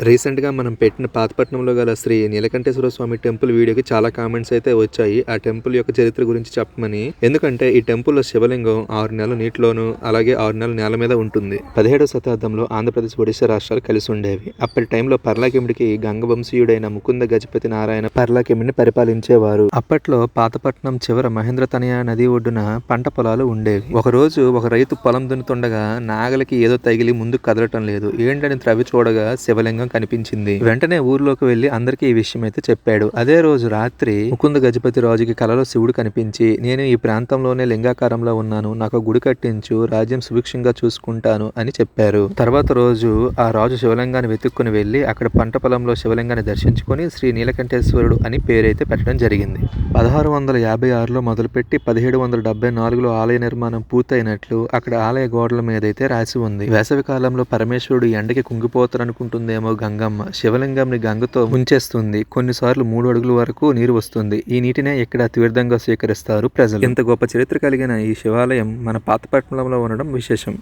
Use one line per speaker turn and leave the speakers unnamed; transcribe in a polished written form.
రీసెంట్‌గా మనం పెట్టిన పాతపట్నంలో గల శ్రీ నీలకంఠేశ్వర స్వామి టెంపుల్ వీడియోకి చాలా కామెంట్స్ అయితే వచ్చాయి. ఆ టెంపుల్ యొక్క చరిత్ర గురించి చెప్పమని. ఎందుకంటే ఈ టెంపుల్‌లో శివలింగం 6 నెలలు నీటిలోను, అలాగే 6 నెలలు నేల మీద ఉంటుంది. 17వ శతాబ్దంలో ఆంధ్రప్రదేశ్, ఒడిశా రాష్ట్రాలు కలిసి ఉండేవి. అప్పటి టైంలో పర్లాకిమిడికి గంగవంశీయుడైన ముకుంద గజపతి నారాయణ పర్లాకిమిడిని పరిపాలించేవారు. అప్పట్లో పాతపట్నం చివర మహేంద్ర తనయ నది ఒడ్డున పంట పొలాలు ఉండేవి. ఒకరోజు ఒక రైతు పొలం దున్నుతుండగా నాగలికి ఏదో తగిలి ముందుకు కదలటం లేదు. ఏంటని త్రవ్వి చూడగా శివలింగం కనిపించింది. వెంటనే ఊర్లోకి వెళ్లి అందరికీ ఈ విషయం అయితే చెప్పాడు. అదే రోజు రాత్రి ముకుంద గజపతి రాజుకి కలలో శివుడు కనిపించి, నేను ఈ ప్రాంతంలోనే లింగాకారంలో ఉన్నాను, నాకు గుడి కట్టించు, రాజ్యం సుభిక్షంగా చూసుకుంటాను అని చెప్పారు. తర్వాత రోజు ఆ రాజు శివలింగాన్ని వెతుక్కుని వెళ్లి అక్కడ పంట పొలంలో శివలింగాన్ని దర్శించుకొని శ్రీ నీలకంఠేశ్వరుడు అని పేరైతే పెట్టడం జరిగింది. 1656లో మొదలుపెట్టి 1774లో ఆలయ నిర్మాణం పూర్తయినట్లు అక్కడ ఆలయ గోడల మీదైతే రాసి ఉంది. వేసవి కాలంలో పరమేశ్వరుడు ఎండకి కుంగిపోతారనుకుంటుందేమో గంగమ్మ శివలింగంని గంగతో ముంచేస్తుంది. కొన్నిసార్లు 3 అడుగుల వరకు నీరు వస్తుంది. ఈ నీటినే ఇక్కడ తీర్థంగా స్వీకరిస్తారు ప్రజలు. ఇంత గొప్ప చరిత్ర కలిగిన ఈ శివాలయం మన పాతపట్నంలో ఉండడం విశేషం.